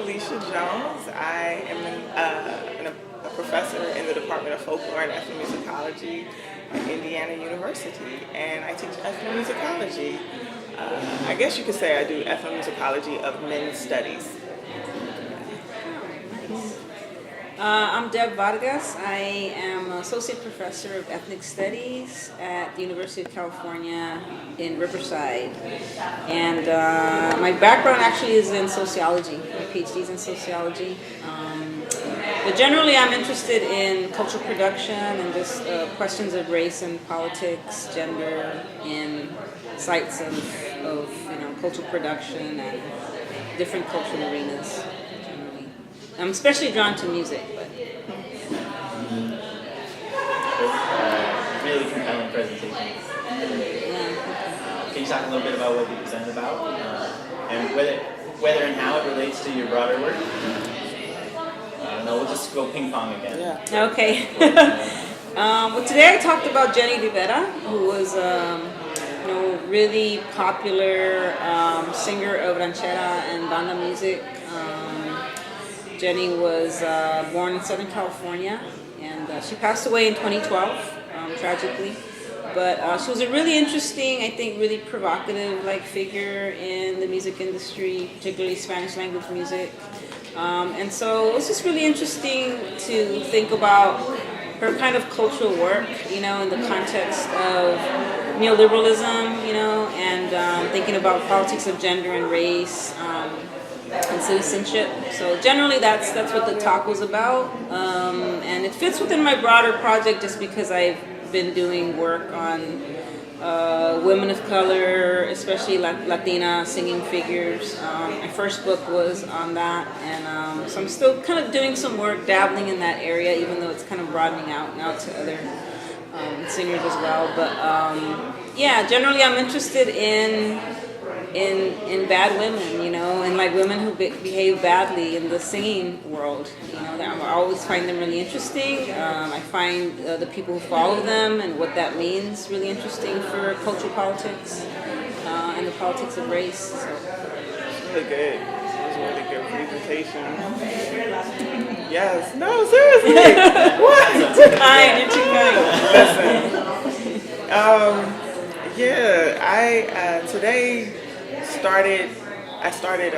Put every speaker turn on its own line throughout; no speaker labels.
Alicia Jones. I am a professor in the Department of Folklore and Ethnomusicology at Indiana University, and I teach ethnomusicology. I guess you could say I do ethnomusicology of men's studies.
I'm Deb Vargas. I am Associate Professor of Ethnic Studies at the University of California in Riverside. And my background actually is in sociology. My PhD is in sociology. But generally I'm interested in cultural production and just questions of race and politics, gender, in sites of cultural production and different cultural arenas. I'm especially drawn to music.
Really compelling presentation. Can you talk a little bit about what you presented about and whether and how it relates to your broader work? No, we'll just go ping pong again.
Yeah.
Okay. Well, today I talked about Jenny Rivera, who was really popular singer of ranchera and banda music. Jenny was born in Southern California, and she passed away in 2012, tragically. But she was a really interesting, I think, really provocative figure in the music industry, particularly Spanish language music. And so it was just really interesting to think about her kind of cultural work, in the context of neoliberalism, and thinking about politics of gender and race. And citizenship. So generally that's what the talk was about, and it fits within my broader project just because I've been doing work on women of color, especially Latina singing figures. My first book was on that, and so I'm still kind of doing some work dabbling in that area, even though it's kind of broadening out now to other singers as well. But generally I'm interested in bad women, and women who behave badly in the singing world. I always find them really interesting. I find the people who follow them and what that means really interesting for cultural politics and the politics of race. So.
It's really good. It was a really good presentation. Yes. No, seriously. What?
You're too kind.
Listen. Today I started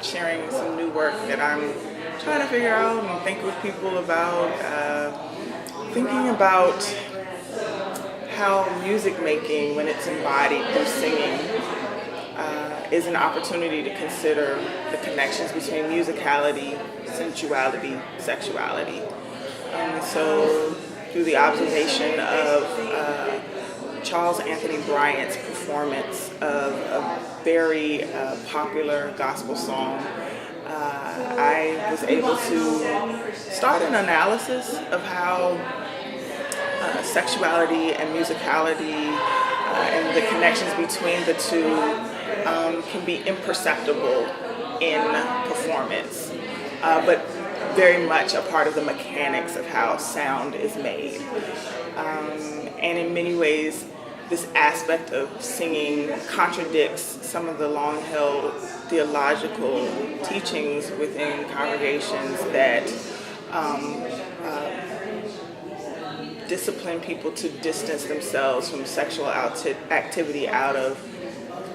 sharing some new work that I'm trying to figure out and think with people about, thinking about how music making, when it's embodied through singing, is an opportunity to consider the connections between musicality, sensuality, sexuality. So through the observation of Charles Anthony Bryant's performance of a very popular gospel song, I was able to start an analysis of how sexuality and musicality and the connections between the two can be imperceptible in performance, but very much a part of the mechanics of how sound is made. And in many ways, this aspect of singing contradicts some of the long-held theological teachings within congregations that discipline people to distance themselves from sexual activity out of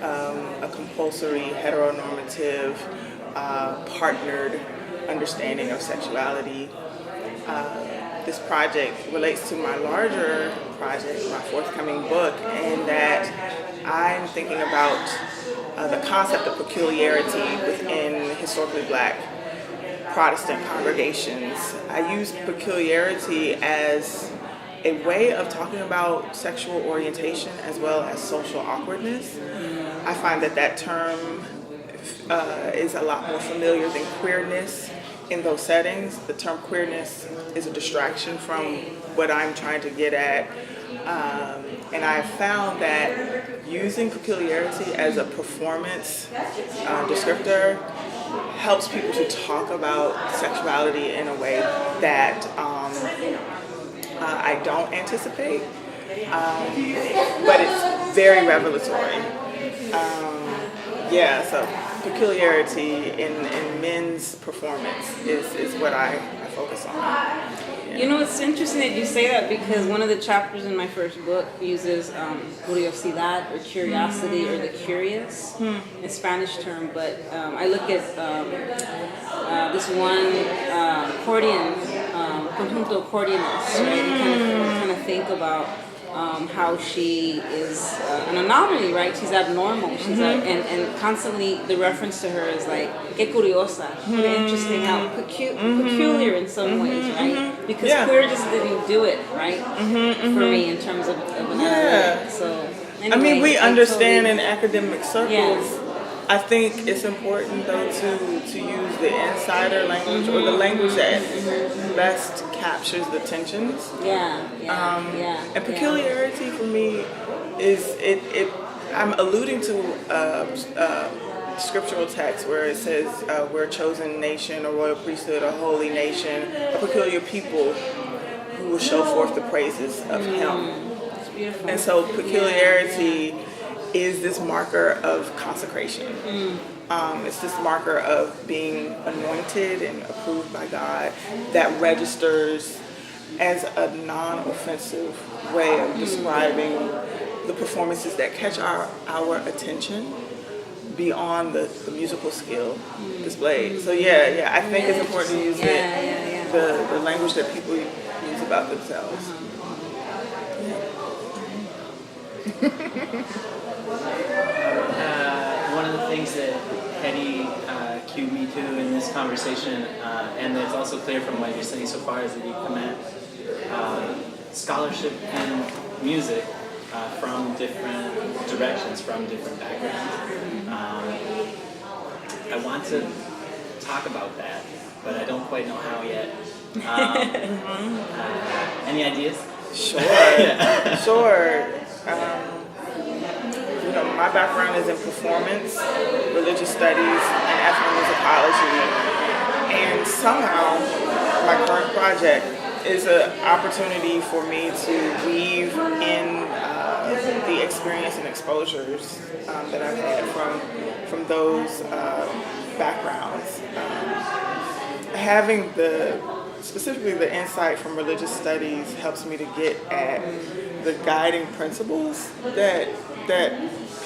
a compulsory, heteronormative, partnered understanding of sexuality. This project relates to my larger project, my forthcoming book, in that I'm thinking about the concept of peculiarity within historically Black Protestant congregations. I use peculiarity as a way of talking about sexual orientation as well as social awkwardness. I find that term is a lot more familiar than queerness in those settings. The term queerness is a distraction from what I'm trying to get at. And I've found that using peculiarity as a performance descriptor helps people to talk about sexuality in a way that I don't anticipate, but it's very revelatory. So peculiarity in men's performance is what I focus on. Yeah.
You know, it's interesting that you say that because one of the chapters in my first book uses curiosidad or curiosity or the curious, a Spanish term, but I look at this one accordion, conjunto accordionist, right? And kind of think about how she is an anomaly, right? She's abnormal. She's and constantly the reference to her is like, que curiosa, really interesting, how peculiar in some ways, right? Because queer just didn't do it, right? For me in terms of an analytic. So anyway,
I mean, we understand
totally,
in academic circles. I think it's important though to use the insider language or the language that best captures the tensions. And peculiarity for me is it. I'm alluding to scriptural text where it says we're a chosen nation, a royal priesthood, a holy nation, a peculiar people who will show forth the praises of Him.
It's beautiful.
And so peculiarity is this marker of consecration. It's this marker of being anointed and approved by God that registers as a non-offensive way of describing the performances that catch our attention beyond the musical skill displayed. So I think it's important to use the language that people use about themselves.
One of the things that Hetty cued me to in this conversation, and it's also clear from what you're saying so far, is that you come at scholarship in music from different directions, from different backgrounds. I want to talk about that, but I don't quite know how yet. Any ideas?
Sure. Sure. My background is in performance, religious studies, and ethnomusicology. And somehow, my current project is an opportunity for me to weave in the experience and exposures that I've had from those backgrounds. Having specifically the insight from religious studies helps me to get at the guiding principles that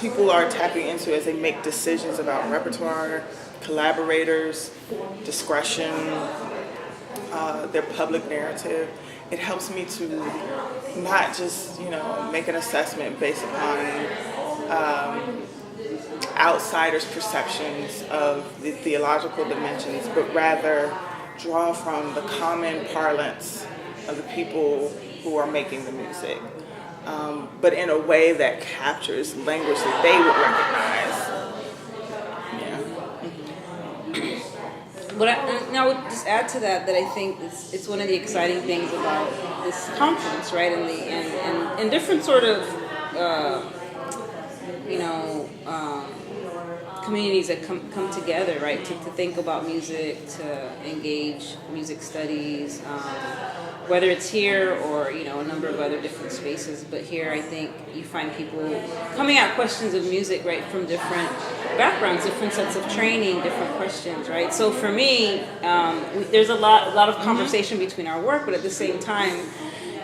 people are tapping into as they make decisions about repertoire, collaborators, discretion, their public narrative. It helps me to not just, make an assessment based upon outsiders' perceptions of the theological dimensions, but rather draw from the common parlance of the people who are making the music. But in a way that captures language that they would recognize.
But I would just add to that I think it's one of the exciting things about this conference, right? And different sort of communities that come together, right? To think about music, to engage music studies. Whether it's here or a number of other different spaces, but here I think you find people coming at questions of music right from different backgrounds, different sets of training, different questions, right? So for me, there's a lot of conversation between our work, but at the same time,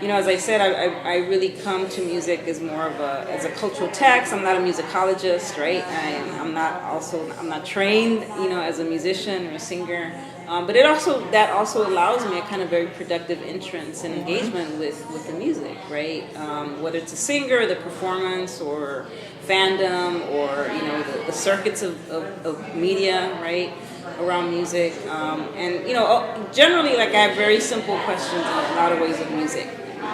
as I said, I really come to music as more of as a cultural text. I'm not a musicologist, right? I'm not trained, as a musician or a singer. But that also allows me a kind of very productive entrance and engagement with the music, right? Whether it's a singer, the performance, or fandom, or the circuits of media, right, around music, and generally, like, I have very simple questions in a lot of ways of music.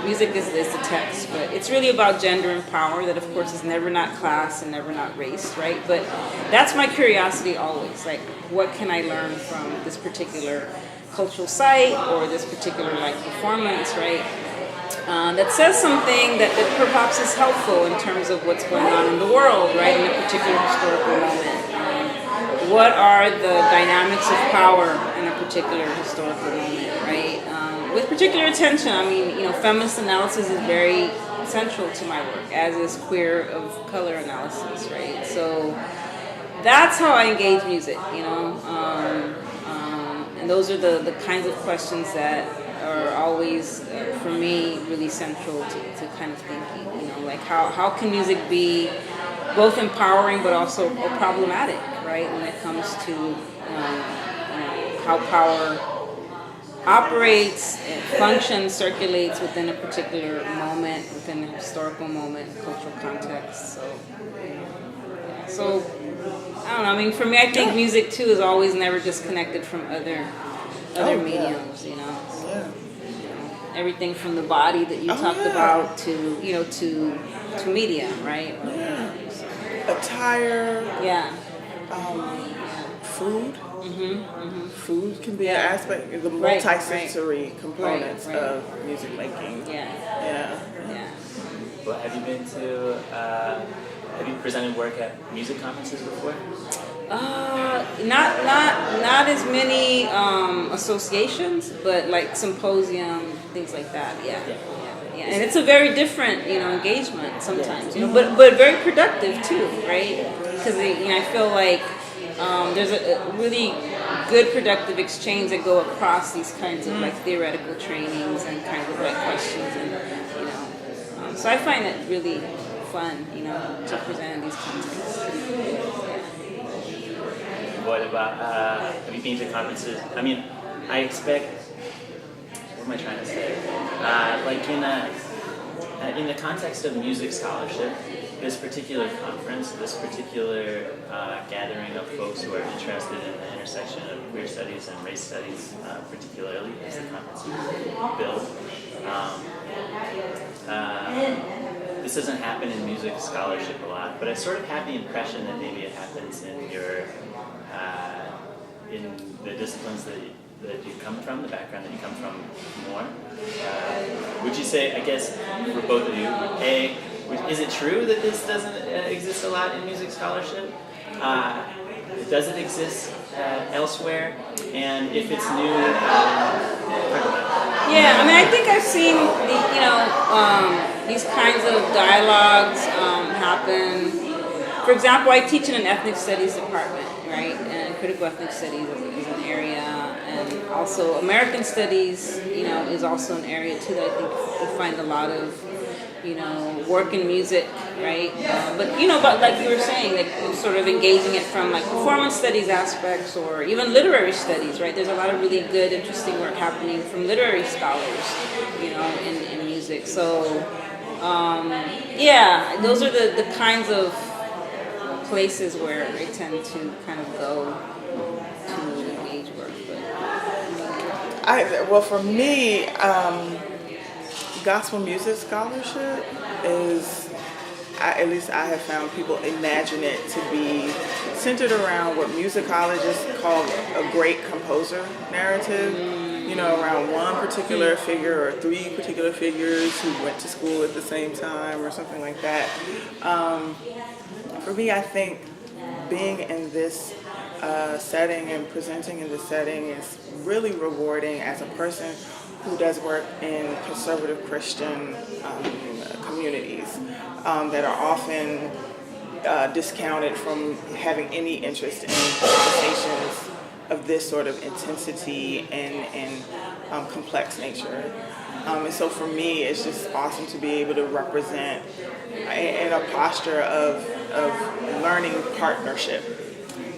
Music is the text, but it's really about gender and power. That, of course, is never not class and never not race, right? But that's my curiosity always. Like, what can I learn from this particular cultural site or this particular performance, right? That says something that perhaps is helpful in terms of what's going on in the world, right? In a particular historical moment. What are the dynamics of power in a particular historical moment, right? With particular attention, feminist analysis is very central to my work, as is queer of color analysis, right? So that's how I engage music, you know. And those are the kinds of questions that are always, for me, really central to kind of thinking, you know, like how can music be both empowering but also problematic, right, when it comes to how power operates, functions, circulates within a particular moment, within a historical moment, cultural context. So, yeah. So I don't know. I mean, for me, I think music too is always never disconnected from other mediums. You know.
Yeah.
Everything from the body that you talked about to to media, right?
Yeah. Attire.
Yeah.
Food. Food can be an aspect, the multi-sensory components of music making.
Yeah.
Well, have you presented work at music conferences before?
Not as many associations, but like symposium, things like that. Yeah. And it's a very different, engagement sometimes, but very productive too, right? Because I feel like there's a really good productive exchange that go across these kinds of like theoretical trainings and kinds of like questions, and so I find it really fun, to present in these contexts.
What about, have you been to conferences? I mean, I expect, what am I trying to say? Like in the context of music scholarship, this particular conference, this particular gathering of folks who are interested in the intersection of queer studies and race studies, particularly as the conference is built. This doesn't happen in music scholarship a lot, but I sort of have the impression that maybe it happens in in the disciplines that you come from, the background that you come from more. Would you say, I guess, for both of you, is it true that this doesn't exist a lot in music scholarship? Does it exist elsewhere? And if it's new,
yeah, I mean, I think I've seen these kinds of dialogues happen. For example, I teach in an ethnic studies department, right? And critical ethnic studies is an area, and also American studies, is also an area too that I think you find a lot of, work in music, right? But like you were saying, like sort of engaging it from like performance studies aspects or even literary studies, right? There's a lot of really good, interesting work happening from literary scholars, in music. So, those are the kinds of places where I tend to kind of go to engage work.
Well, for me, gospel music scholarship is, at least I have found people imagine it to be centered around what musicologists call a great composer narrative, around one particular figure or three particular figures who went to school at the same time or something like that. For me, I think being in this setting and presenting in this setting is really rewarding as a person who does work in conservative Christian communities that are often discounted from having any interest in conversations of this sort of intensity and complex nature. And so for me, it's just awesome to be able to represent in a posture of learning partnership.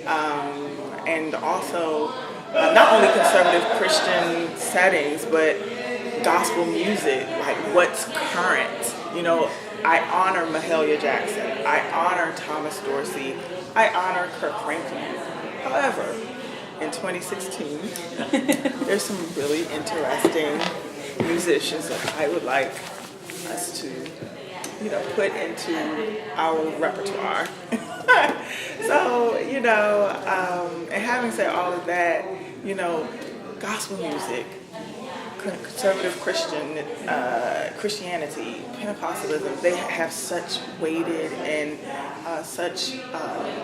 And also not only conservative Christian settings, but gospel music, like what's current. I honor Mahalia Jackson. I honor Thomas Dorsey. I honor Kirk Franklin. However, in 2016, there's some really interesting musicians that I would like us to, put into our repertoire. So, and having said all of that, gospel music, conservative Christianity, Pentecostalism, they have such weighted and such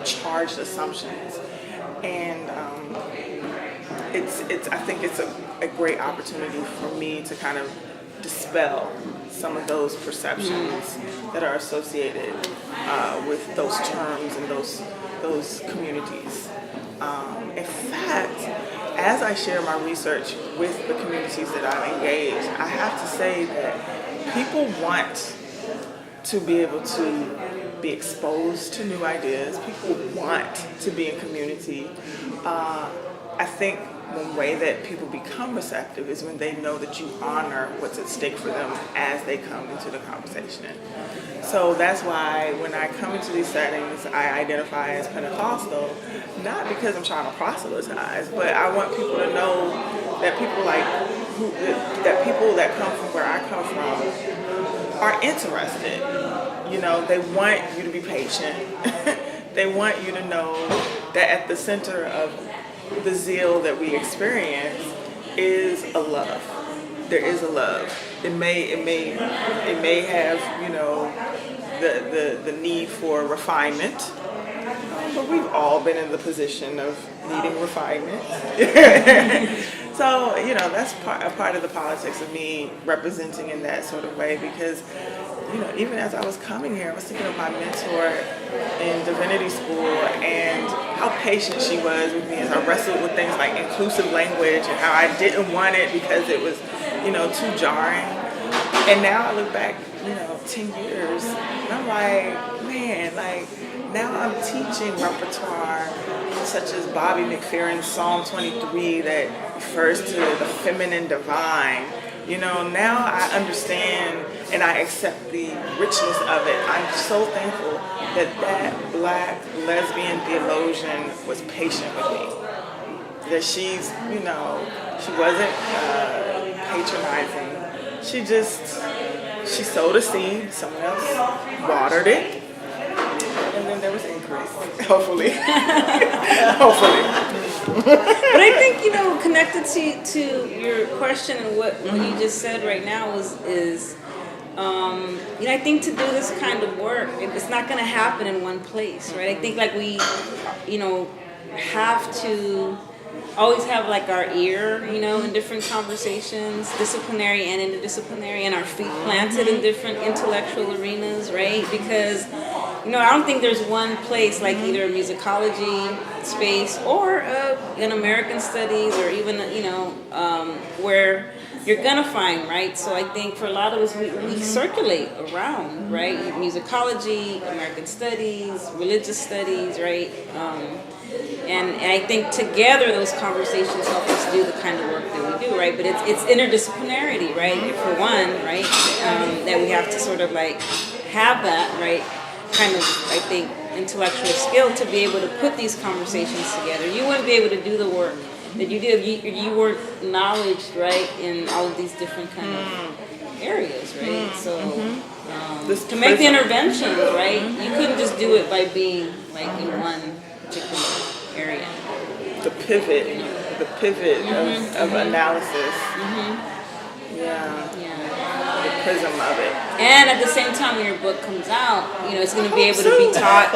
charged assumptions. And I think it's a great opportunity for me to kind of dispel some of those perceptions that are associated with those terms and those those communities. In fact, as I share my research with the communities that I'm engaged, I have to say that people want to be able to be exposed to new ideas. People want to be in community. I think one way that people become receptive is when they know that you honor what's at stake for them as they come into the conversation. So that's why when I come into these settings, I identify as Pentecostal, not because I'm trying to proselytize, but I want people to know that that people that come from where I come from are interested. You know, they want you to be patient. They want you to know that at the center of the zeal that we experience is a love. There is a love. It may have, you know, the need for refinement, but we've all been in the position of needing refinement. So, you know, that's a part of the politics of me representing in that sort of way, because, you know, even as I was coming here, I was thinking of my mentor in divinity school and how patient she was with me as I wrestled with things like inclusive language and how I didn't want it because it was, you know, too jarring. And now I look back, you know, 10 years, and I'm like, man, like, now I'm teaching repertoire such as Bobby McFerrin's Psalm 23 that refers to the feminine divine. You know, now I understand and I accept the richness of it. I'm so thankful that Black lesbian theologian was patient with me. That she's, you know, she wasn't patronizing. She sowed a seed, someone else watered it, and then there was increase, hopefully. Hopefully.
But I think, you know, connected to your question and what you just said right now is you know, I think to do this kind of work, it's not going to happen in one place, right? I think like we, you know, have to always have like our ear, you know, in different conversations, disciplinary and interdisciplinary, and our feet planted in different intellectual arenas, right? Because, you know, I don't think there's one place like either a musicology space or an American studies or even, you know, where you're gonna find, right? So I think for a lot of us, we circulate around, right? Musicology, American studies, religious studies, right? And I think together those conversations help us do the kind of work that we do, right? But it's interdisciplinarity, right? For one, right? That we have to sort of like have that, right? Kind of, I think, intellectual skill to be able to put these conversations together. You wouldn't be able to do the work that you did. You weren't knowledged, right, in all of these different kind of areas, right? So to make the interventions, right, you couldn't just do it by being like in one particular area.
The pivot of analysis. Yeah. The prism of it.
And at the same time when your book comes out, you know, it's going to be able to be taught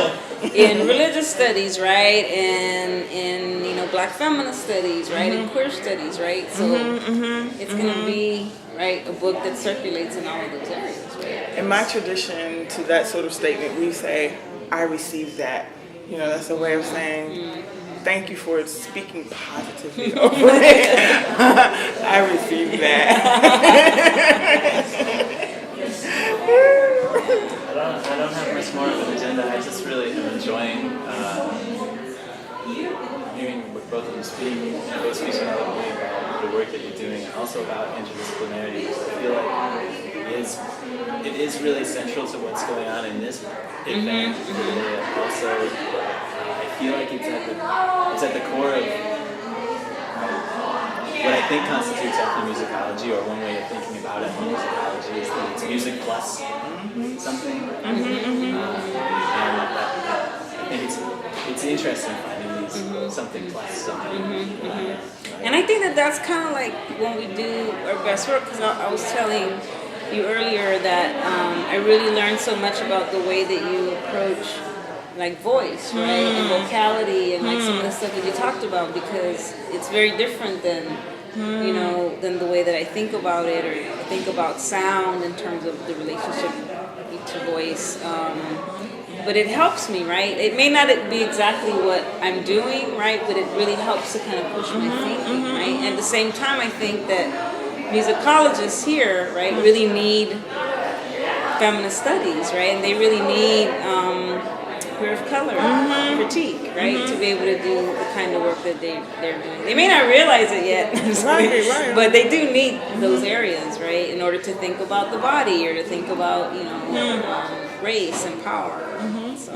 in religious studies, right? And in, you know, Black feminist studies, right? And queer studies, right? So it's going to be, right, a book that circulates in all of those areas, right?
In my tradition, to that sort of statement, we say, I received that. You know, that's a way of saying, thank you for speaking positively over it. I received that.
I don't have much more of an agenda. I just really am enjoying hearing what both of you speak, and both speaking about the work that you're doing, and also about interdisciplinarity. I feel like it is really central to what's going on in this event. Also, I feel like it's at the core of what I think constitutes ethnomusicology, or one way of thinking about ethnomusicology is that it's music plus something. And I think it's interesting finding these something plus something.
And I think that's kind of like when we do our best work, because I was telling you earlier that I really learned so much about the way that you approach like voice, right, and vocality, and like some of the stuff that you talked about, because it's very different than you know, than the way that I think about it, or think about sound in terms of the relationship to voice. but it helps me, right? It may not be exactly what I'm doing, right? But it really helps to kind of push my thinking, right? And at the same time, I think that musicologists here, right, really need feminist studies, right? And they really need queer of color critique, right? To be able to do the kind of work that they're doing. They may not realize it yet, but they do need those areas, right? In order to think about the body or to think about, race and power. So.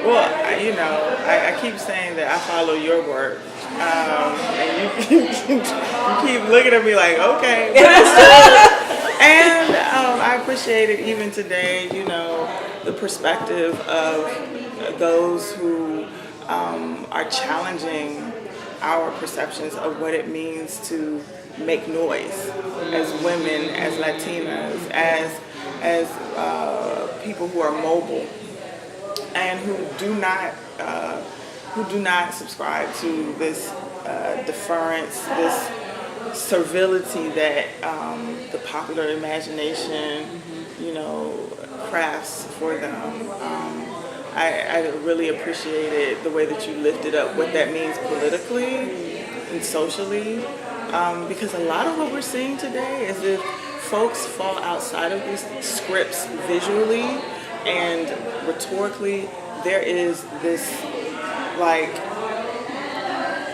Well, I keep saying that I follow your work. And you keep looking at me like, okay. And I appreciate it even today, the perspective of those who are challenging our perceptions of what it means to make noise as women, as Latinas, as people who are mobile and who do not subscribe to this deference, this servility that the popular imagination, crafts for them. I really appreciated the way that you lifted up what that means politically and socially, because a lot of what we're seeing today is if folks fall outside of these scripts visually and rhetorically, there is this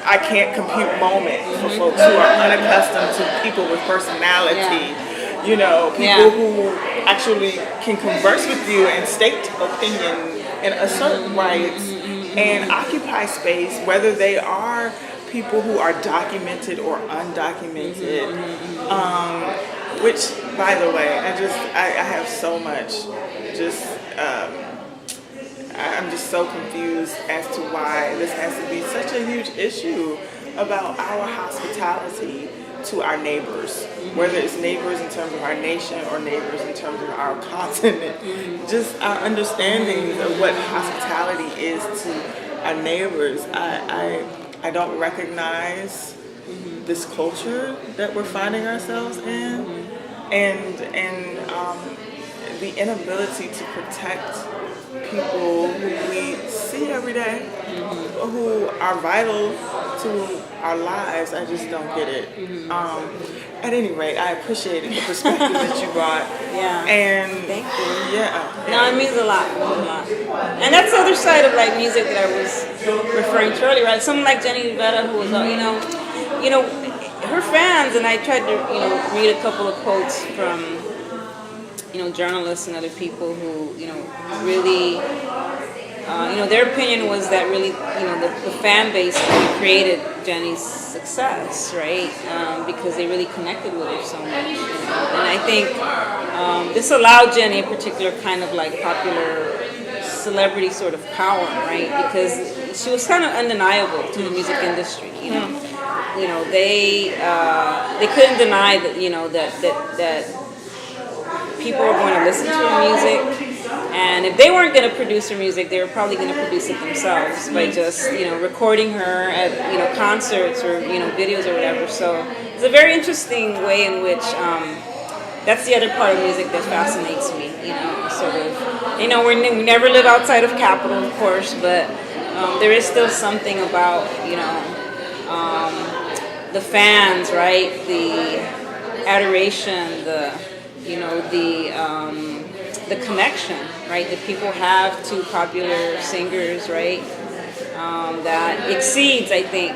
I can't compute moment for folks who are unaccustomed to people with personality, people who actually can converse with you and state opinion and assert rights and occupy space, whether they are people who are documented or undocumented. Which, by the way, I have so much I'm just so confused as to why this has to be such a huge issue about our hospitality to our neighbors, whether it's neighbors in terms of our nation or neighbors in terms of our continent. Just our understanding of what hospitality is to our neighbors. I don't recognize this culture that we're finding ourselves in, and the inability to protect people who we see every day, who are vital to our lives. I just don't get it. At any rate, I appreciated the perspective that you brought.
Yeah.
And
thank you.
Yeah.
No, it means a lot. And that's the other side of music that I was referring to earlier, right? Someone like Jenny Rivera, who was, her fans, and I tried to, read a couple of quotes from journalists and other people who, really, their opinion was that really, the fan base really created Jenny's success, right? Because they really connected with her so much. And I think this allowed Jenny a particular kind of popular celebrity sort of power, right? Because she was kind of undeniable to the music industry, they couldn't deny that, that people were going to listen to her music, and if they weren't going to produce her music, they were probably going to produce it themselves by just recording her at concerts or videos or whatever. So it's a very interesting way in which that's the other part of music that fascinates me. Sort of we never live outside of capital, of course, but there is still something about the fans, right? The adoration, the connection, right, that people have to popular singers, right, that exceeds, I think,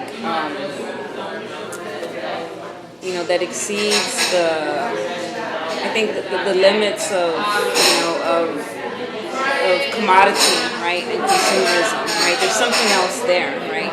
that exceeds the limits of commodity, right, and consumerism, right. There's something else there, right.